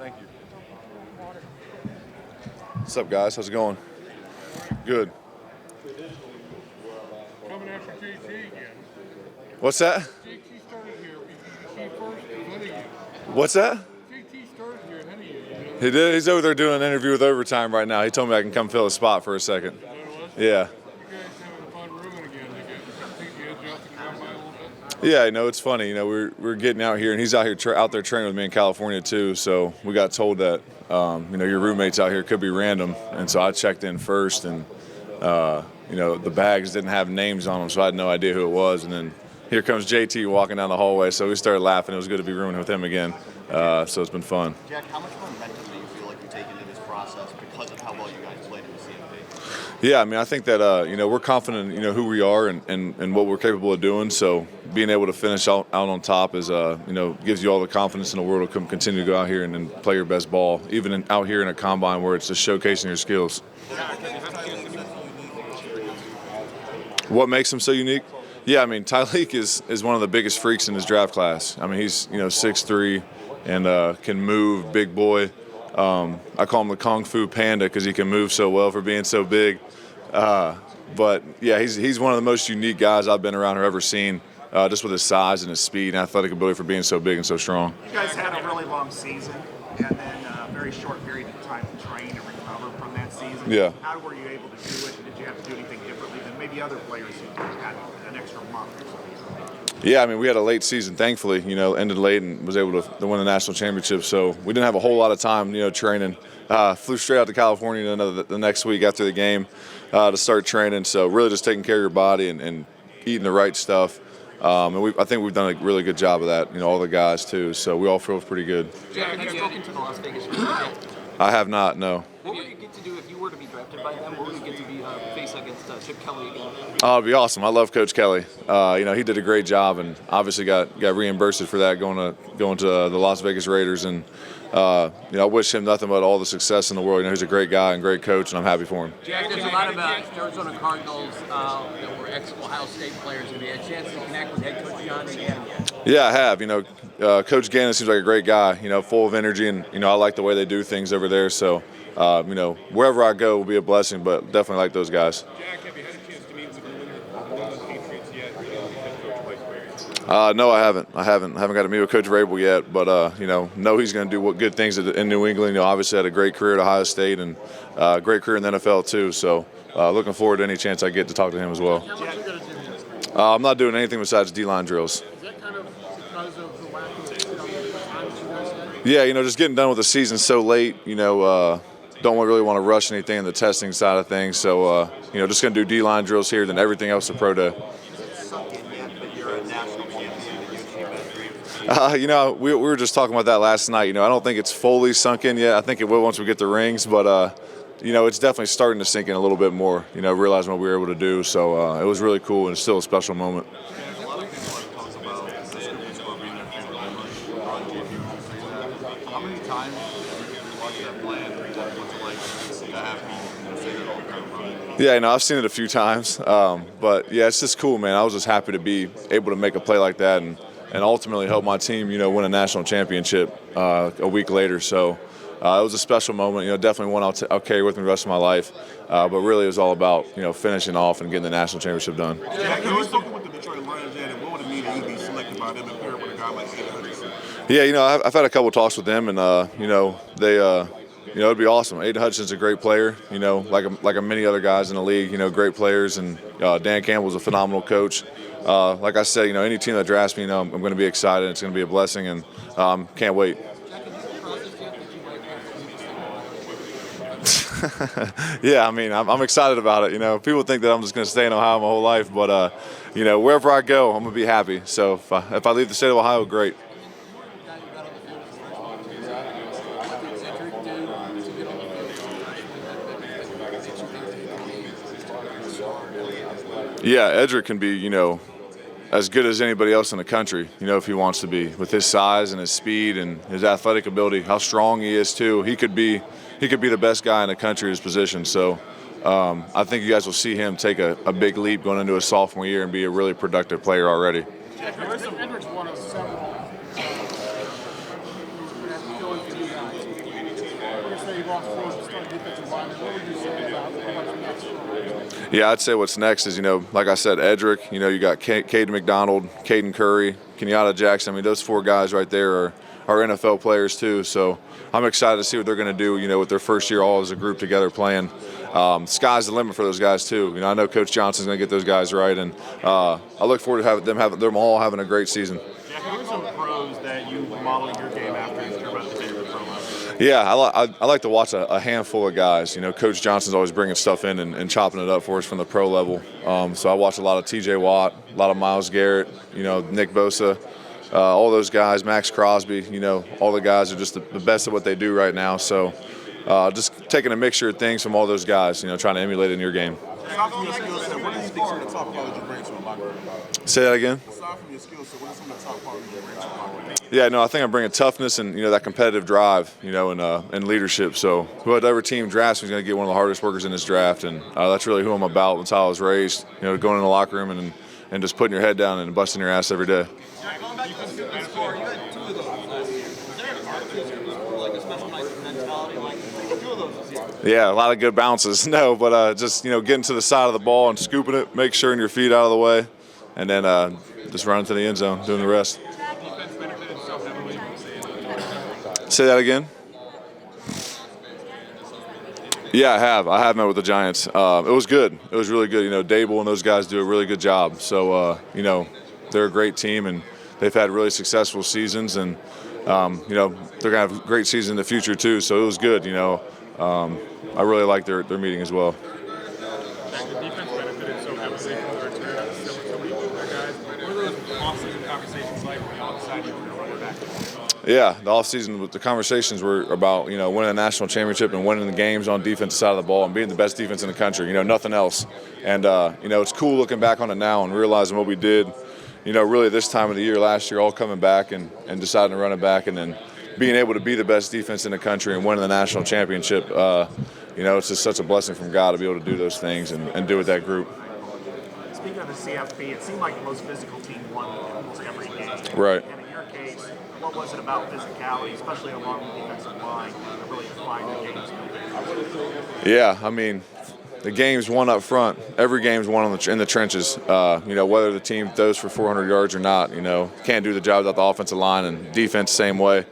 Thank you. What's up, guys? How's it going? Good. Coming after JT again. What's that? JT started here. He first ahead of you. What's that? JT started here ahead of you. He did. He's over there doing an interview with Overtime right now. He told me I can come fill a spot for a second. Yeah. You guys having a fun rooming again. They take the edge off the combine a little bit. Yeah, it's funny. We're getting out here, and he's out here out there training with me in California too. So we got told that your roommates out here could be random, and so I checked in first, and the bags didn't have names on them, so I had no idea who it was. And then here comes JT walking down the hallway, so we started laughing. It was good to be rooming with him again. So it's been fun. Jack, how much momentum do you feel like you take into this process because of how well you guys played in the CMP? Yeah, I think that we're confident in who we are and what we're capable of doing. So being able to finish out on top is gives you all the confidence in the world to continue to go out here and play your best ball, even out here in a combine where it's just showcasing your skills. What makes him so unique? Yeah, Tyleik is one of the biggest freaks in his draft class. He's 6'3" and can move, big boy. I call him the Kung Fu Panda because he can move so well for being so big. But yeah, he's one of the most unique guys I've been around or ever seen, just with his size and his speed and athletic ability for being so big and so strong. You guys had a really long season and then a very short period of time to train and recover from that season. Yeah. How were you able to do it? Did you have to do anything differently than maybe other players who had an extra month or so? Yeah, we had a late season, thankfully, ended late and was able to win the national championship. So we didn't have a whole lot of time, training. Flew straight out to California the next week after the game to start training. So really just taking care of your body and eating the right stuff. And I think we've done a really good job of that, all the guys too. So we all feel pretty good. Jack, have you spoken to the Las Vegas Raiders yet? I have not, no. What would you get to do if you were to be drafted by them? What would you get to be face against Chip Kelly again? Oh, it'd be awesome. I love Coach Kelly. He did a great job and obviously got reimbursed for that going to the Las Vegas Raiders. And I wish him nothing but all the success in the world. He's a great guy and great coach, and I'm happy for him. Jack, there's a lot about Arizona Cardinals that were ex-Ohio State players. Have you had a chance to connect with head coach John again? Yeah, I have. Coach Gannon seems like a great guy, full of energy, and, I like the way they do things over there. So, wherever I go will be a blessing, but definitely like those guys. Jack, have you had a chance to meet with one of the Patriots yet? No, I haven't. I haven't got to meet with Coach Vrabel yet, but know he's going to do good things in New England. Obviously had a great career at Ohio State and great career in the NFL too. So looking forward to any chance I get to talk to him as well. How much are you going to do? I'm not doing anything besides D-line drills. Is that kind of because of the lack of times you guys had? Yeah, just getting done with the season so late. Don't really want to rush anything in the testing side of things. So just going to do D-line drills here, then everything else a pro day. We were just talking about that last night. I don't think it's fully sunk in yet. I think it will once we get the rings, but it's definitely starting to sink in a little bit more. Realizing what we were able to do. So it was really cool and it's still a special moment. How many times did you watch that play and what's it like to have me say that all the time? Yeah, I've seen it a few times. But yeah, it's just cool, man. I was just happy to be able to make a play like that and ultimately help my team, win a national championship a week later. So it was a special moment. Definitely one I'll carry with me the rest of my life. But really, it was all about finishing off and getting the national championship done. Jack, have you spoken with the Detroit Lions yet, and what would it mean to you be selected by them and pair with a guy like Aiden Hutchinson? Yeah, I've had a couple talks with them, and they. It'd be awesome. Aiden Hutchinson's a great player, like many other guys in the league, great players. And Dan Campbell's a phenomenal coach. Like I said, any team that drafts me, I'm going to be excited. It's going to be a blessing, and can't wait. Yeah, I'm excited about it. People think that I'm just going to stay in Ohio my whole life, but wherever I go, I'm going to be happy. So if I leave the state of Ohio, great. Yeah, Edric can be, as good as anybody else in the country, if he wants to be, with his size and his speed and his athletic ability, how strong he is too. He could be the best guy in the country at his position. So I think you guys will see him take a big leap going into his sophomore year and be a really productive player already. Edric's one of several going for you guys. lost for the starting defensive lineman. What would you say about what's next? Yeah, I'd say what's next is, like I said, Edric, you got Caden McDonald, Caden Curry, Kenyatta Jackson. I mean, those 4 guys right there are NFL players too. So I'm excited to see what they're going to do, with their first year all as a group together playing. Sky's the limit for those guys too. I know Coach Johnson's going to get those guys right, and I look forward to them all having a great season. Jack, who are some pros that you model your game after as you're about to take the pro level? Yeah, I like to watch a handful of guys. Coach Johnson's always bringing stuff in and chopping it up for us from the pro level. So I watch a lot of T.J. Watt, a lot of Myles Garrett, Nick Bosa, all those guys, Max Crosby. All the guys are just the best at what they do right now. So just taking a mixture of things from all those guys, trying to emulate it in your game. Aside from your skill set, what do you think some of the top qualities you bring to a locker room? Say that again? Aside from your skill set, what are some of the top qualities you bring to a locker room? Yeah, no, I think I'm bringing toughness and that competitive drive, and leadership. So whatever team drafts me is going to get one of the hardest workers in this draft, and that's really who I'm about. That's how I was raised. Going in the locker room and just putting your head down and busting your ass every day. Going back to the fitness score, you had 2 of those last year. Was there an art to fitness score, like a special nice mentality, like 2 of those this year? Yeah, a lot of good bounces. No, but just getting to the side of the ball and scooping it, make sure your feet out of the way, and then just running to the end zone, doing the rest. Say that again. Yeah, I have met with the Giants. It was good. It was really good. Dable and those guys do a really good job. So they're a great team, and they've had really successful seasons, and they're gonna have a great season in the future too. So it was good. I really like their meeting as well. The defense benefited so heavily from the return of so many older guys. What are those off-season conversations like when y'all decided you were going to run it back? Yeah, the offseason, the conversations were about, winning a national championship and winning the games on defensive side of the ball and being the best defense in the country, nothing else. And, it's cool looking back on it now and realizing what we did, really this time of the year, last year, all coming back and deciding to run it back and then being able to be the best defense in the country and winning the national championship. It's just such a blessing from God to be able to do those things and do with that group. Speaking of the CFP, it seemed like the most physical team won almost every game. Right. And in your case, what was it about physicality, especially along the defensive line, that really defined the games? Yeah, I mean, the game's won up front. Every game's won in the trenches. Whether the team throws for 400 yards or not, can't do the job without the offensive line, and defense same way.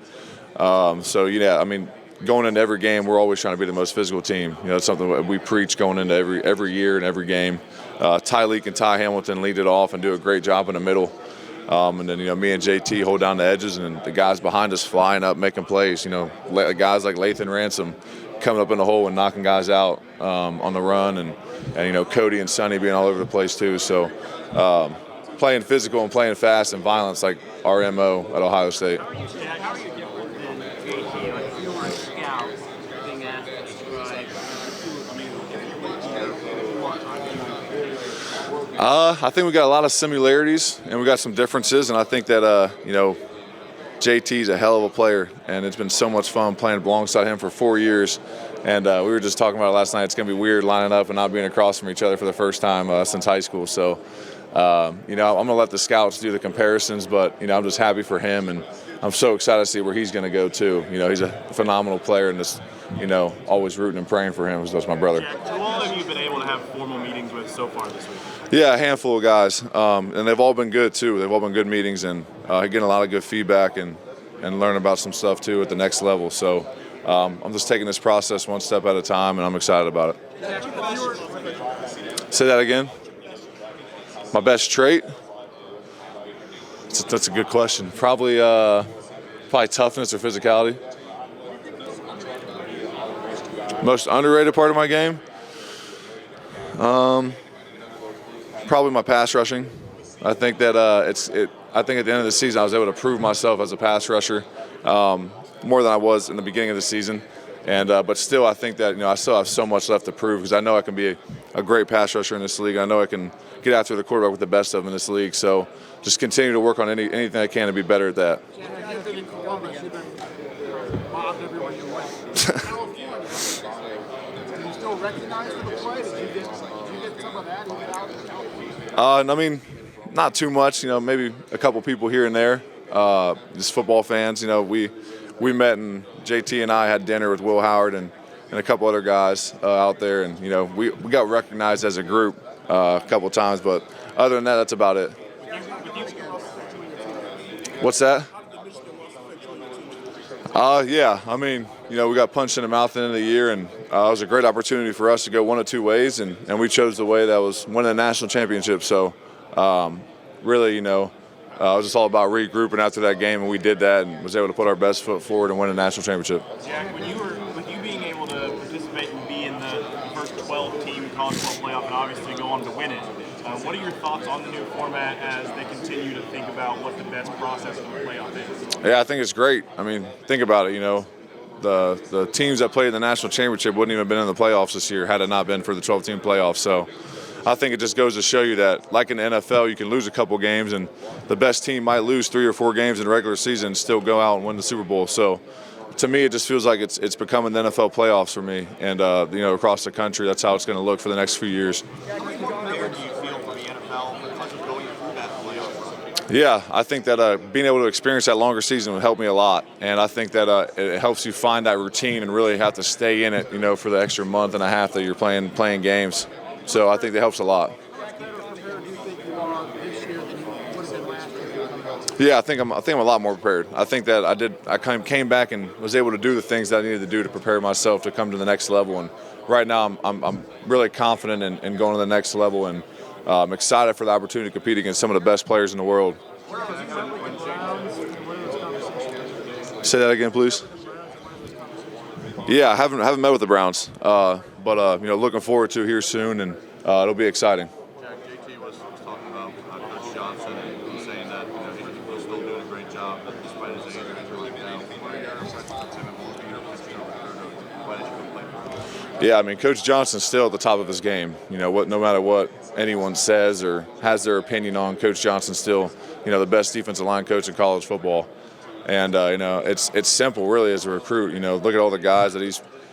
Going into every game, we're always trying to be the most physical team. It's something that we preach going into every year and every game. Tyleek and Ty Hamilton lead it off and do a great job in the middle. And then, me and JT hold down the edges, and the guys behind us flying up, making plays. Guys like Lathan Ransom coming up in the hole and knocking guys out on the run, and Cody and Sonny being all over the place too. So playing physical and playing fast and violence like our MO at Ohio State. How are you different than JT? Like, if you were a scout being asked to describe I think we got a lot of similarities and we got some differences, and I think that JT's a hell of a player, and it's been so much fun playing alongside him for 4 years. And we were just talking about it last night. It's going to be weird lining up and not being across from each other for the first time since high school. So, I'm going to let the scouts do the comparisons, but I'm just happy for him, and I'm so excited to see where he's going to go too. He's a phenomenal player, and just always rooting and praying for him. That's my brother. Jack, who all have you been able to have formal meetings with so far this week? Yeah, a handful of guys, and they've all been good too. They've all been good meetings, and getting a lot of good feedback and learning about some stuff too at the next level. So I'm just taking this process one step at a time, and I'm excited about it. Say that again. My best trait? That's a good question. Probably toughness or physicality. Most underrated part of my game? Probably my pass rushing. I think that I think at the end of the season I was able to prove myself as a pass rusher more than I was in the beginning of the season. And but still, I think that I still have so much left to prove, because I know I can be a great pass rusher in this league. I know I can get after the quarterback with the best of them in this league. So just continue to work on anything I can to be better at that. Do you still recognize the play? Did you get some of that? Not too much. Maybe a couple people here and there. Just football fans. We met, and JT and I had dinner with Will Howard, and and a couple other guys out there, and we got recognized as a group a couple times, but other than that, that's about it. What's that? Yeah, I mean, we got punched in the mouth at the end of the year, and it was a great opportunity for us to go one of two ways, and we chose the way that was winning a national championship. So, really, it was just all about regrouping after that game, and we did that and was able to put our best foot forward and win a national championship. Jack, with you being able to participate and be in the first 12-team college football playoff and obviously go on to win it, what are your thoughts on the new format as they continue to think about what the best process of the playoff is? Yeah, I think it's great. I mean, think about it, the teams that played in the national championship wouldn't even have been in the playoffs this year had it not been for the 12-team playoffs. So I think it just goes to show you that, like in the NFL, you can lose a couple games, and the best team might lose 3 or 4 games in the regular season and still go out and win the Super Bowl. So to me, it just feels like it's becoming the NFL playoffs for me. And, across the country, that's how it's going to look for the next few years. Jack, what prepared do you feel for the NFL because of going through that playoff? Yeah, I think that being able to experience that longer season would help me a lot. And I think that it helps you find that routine and really have to stay in it, for the extra month and a half that you're playing games. So I think that helps a lot. Yeah, I think I'm a lot more prepared. I think that I came back and was able to do the things that I needed to do to prepare myself to come to the next level. And right now I'm really confident in going to the next level, and I'm excited for the opportunity to compete against some of the best players in the world. Say that again, please. Yeah, I haven't met with the Browns, but looking forward to here soon, and it'll be exciting. Jack, JT was talking about Coach Johnson and saying that he's still doing a great job despite his age and everything like that. What are your impressions of him and why did you come play for him? Yeah, I mean, Coach Johnson's still at the top of his game. No matter what anyone says or has their opinion on, Coach Johnson's still the best defensive line coach in college football. And it's simple, really, as a recruit. Look at all the guys that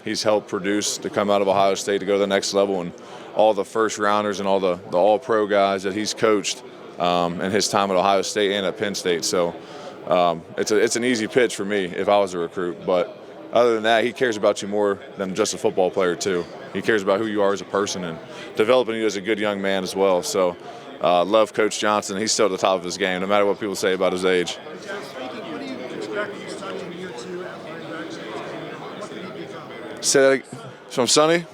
he's helped produce to come out of Ohio State to go to the next level, and all the first rounders and all the all-pro guys that he's coached in his time at Ohio State and at Penn State. So it's an easy pitch for me if I was a recruit. But other than that, he cares about you more than just a football player too. He cares about who you are as a person and developing you as a good young man as well. So love Coach Johnson. He's still at the top of his game, no matter what people say about his age. Say that again. From Sonny?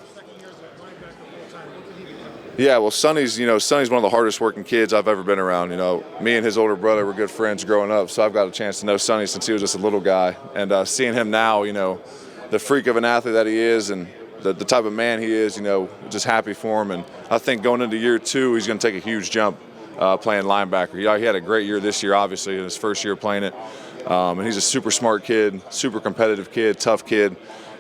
Yeah, well, Sonny's one of the hardest working kids I've ever been around. Me and his older brother were good friends growing up, so I've got a chance to know Sonny since he was just a little guy. And seeing him now, the freak of an athlete that he is and the type of man he is, just happy for him. And I think going into year 2, he's going to take a huge jump playing linebacker. He had a great year this year, obviously, in his first year playing it. And he's a super smart kid, super competitive kid, tough kid.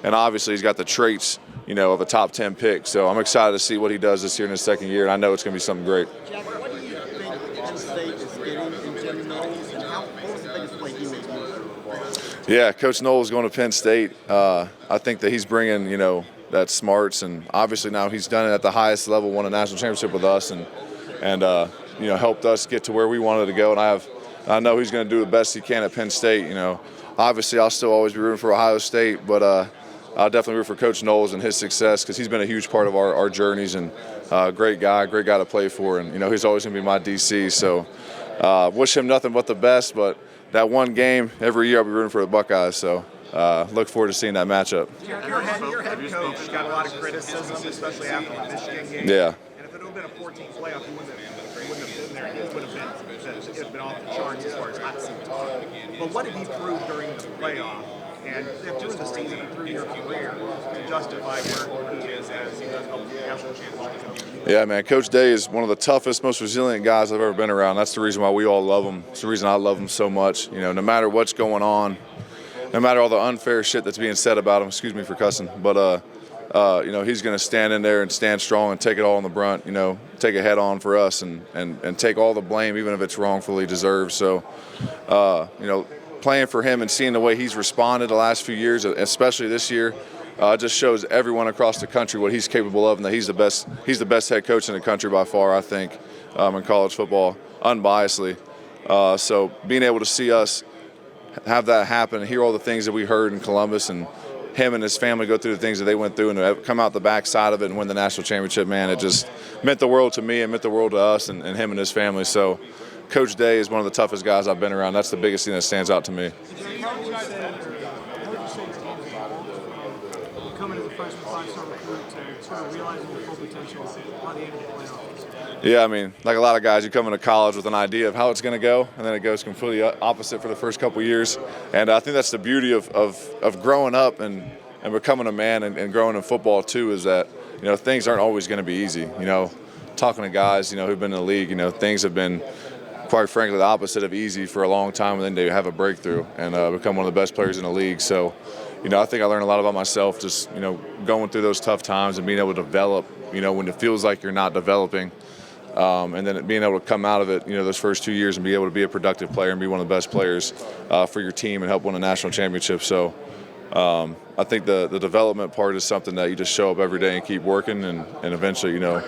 And obviously he's got the traits, of a top 10 pick. So I'm excited to see what he does this year in his second year, and I know it's going to be something great. Jack, what do you think Penn State is getting in Jim Knowles, and what was the biggest play he makes move? Yeah, Coach Knowles going to Penn State. I think that he's bringing, that smarts, and obviously now he's done it at the highest level, won a national championship with us, and helped us get to where we wanted to go. And I know he's going to do the best he can at Penn State. Obviously I'll still always be rooting for Ohio State, but I'll definitely root for Coach Knowles and his success because he's been a huge part of our journeys, and great guy to play for. And, he's always going to be my DC. So wish him nothing but the best. But that one game, every year I'll be rooting for the Buckeyes. So look forward to seeing that matchup. Your head coach got a lot of criticism, especially after the Michigan game. Yeah. And if it would have been a 14th playoff, he wouldn't have been there. It would have been off the charts as far as hot seat talk. But what did he prove during the playoff? And during the season and through your career to justify where he is as a national championship? Yeah, man. Coach Day is one of the toughest, most resilient guys I've ever been around. That's the reason why we all love him. It's the reason I love him so much. No matter what's going on, no matter all the unfair shit that's being said about him, excuse me for cussing, but he's going to stand in there and stand strong and take it all on the brunt, take it head on for us and take all the blame, even if it's wrongfully deserved. So, playing for him and seeing the way he's responded the last few years, especially this year, just shows everyone across the country what he's capable of, and that he's the best head coach in the country by far, I think, in college football, unbiasedly. So being able to see us have that happen, hear all the things that we heard in Columbus, and him and his family go through the things that they went through and to come out the backside of it and win the national championship, man, it just meant the world to me and meant the world to us and him and his family. So Coach Day is one of the toughest guys I've been around. That's the biggest thing that stands out to me. Coming as a freshman 5-star recruit to sort of realizing your full potential by the end of the playoffs? Yeah, I mean, like a lot of guys, you come into college with an idea of how it's going to go, and then it goes completely opposite for the first couple of years. And I think that's the beauty of growing up and becoming a man and growing in football too, is that, you know, things aren't always going to be easy. You know, talking to guys, you know, who've been in the league, you know, things have been, quite frankly, the opposite of easy for a long time, and then they have a breakthrough and become one of the best players in the league. So, you know, I think I learned a lot about myself just, you know, going through those tough times and being able to develop, you know, when it feels like you're not developing. And then being able to come out of it, you know, those first 2 years and be able to be a productive player and be one of the best players for your team and help win a national championship. So I think the development part is something that you just show up every day and keep working, and eventually, you know,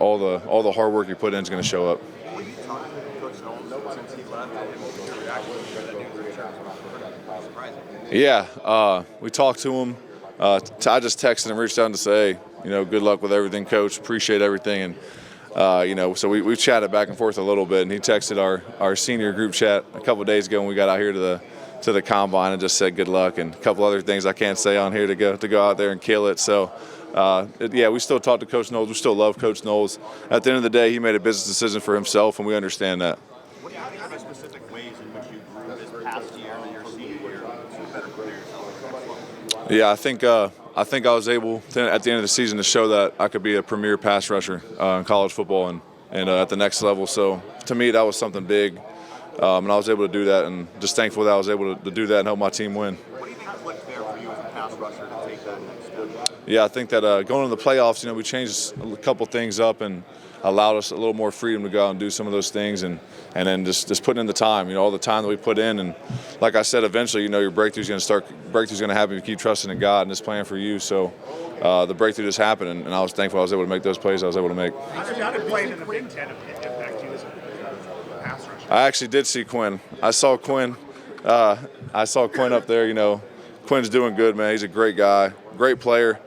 all the hard work you put in is going to show up. Yeah, we talked to him. I just texted him, reached out to say, you know, good luck with everything, Coach. Appreciate everything. And, you know, so we chatted back and forth a little bit. And he texted our senior group chat a couple of days ago when we got out here to the combine and just said good luck and a couple other things I can't say on here to go out there and kill it. So, yeah, we still talk to Coach Knowles. We still love Coach Knowles. At the end of the day, he made a business decision for himself, and we understand that. What are the specific ways in which you grew this past year and your senior year to better prepare yourself? Yeah, I think I was able to, at the end of the season, to show that I could be a premier pass rusher in college football and at the next level. So to me, that was something big, and I was able to do that, and just thankful that I was able to do that and help my team win. What do you think clicked there for you as a pass rusher to take that next step? Yeah, I think that going into the playoffs, you know, we changed a couple things up and allowed us a little more freedom to go out and do some of those things, and then just putting in the time, you know, all the time that we put in. And like I said, eventually, you know, your breakthrough's going to happen if you keep trusting in God and His plan for you. So the breakthrough just happened, and I was thankful I was able to make those plays I was able to make. How did playing in the Big Ten impact you as a pass rusher? I actually did see Quinn. I saw Quinn up there. You know, Quinn's doing good, man. He's a great guy, great player.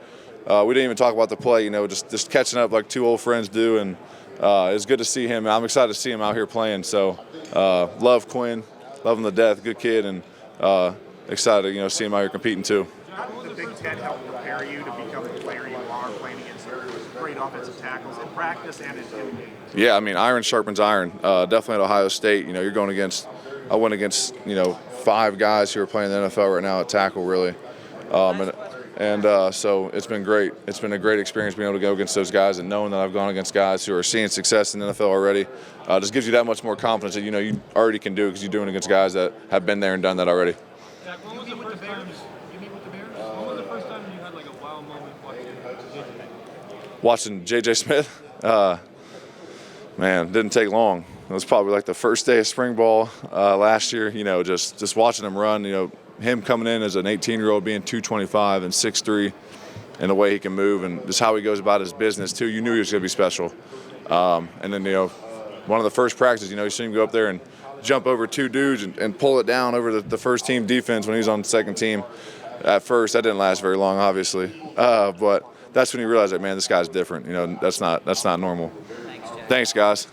We didn't even talk about the play, you know, just catching up like two old friends do, and it's good to see him. I'm excited to see him out here playing. So love Quinn, love him to death, good kid, and excited to, you know, see him out here competing too. How did the Big Ten help prepare you to become the player you are, playing against great offensive tackles in practice and in game? Yeah, I mean, iron sharpens iron. Definitely at Ohio State, you know, I went against, you know, 5 guys who are playing in the NFL right now at tackle, really. So it's been great. It's been a great experience being able to go against those guys, and knowing that I've gone against guys who are seeing success in the NFL already just gives you that much more confidence that, you know, you already can do it because you're doing it against guys that have been there and done that already. Jack, when was the first time you meet with the Bears? When was the first time you had like a wow moment watching J.J. Smith? Man, didn't take long. It was probably like the first day of spring ball last year. You know, just watching him run. You know, him coming in as an 18-year-old, being 225 and 6'3", and the way he can move and just how he goes about his business too. You knew he was going to be special. And then, you know, one of the first practices, you know, you see him go up there and jump over 2 dudes and pull it down over the first team defense when he was on the second team. At first, that didn't last very long, obviously. But that's when you realize that, man, this guy's different. You know, that's not normal. Thanks, guys.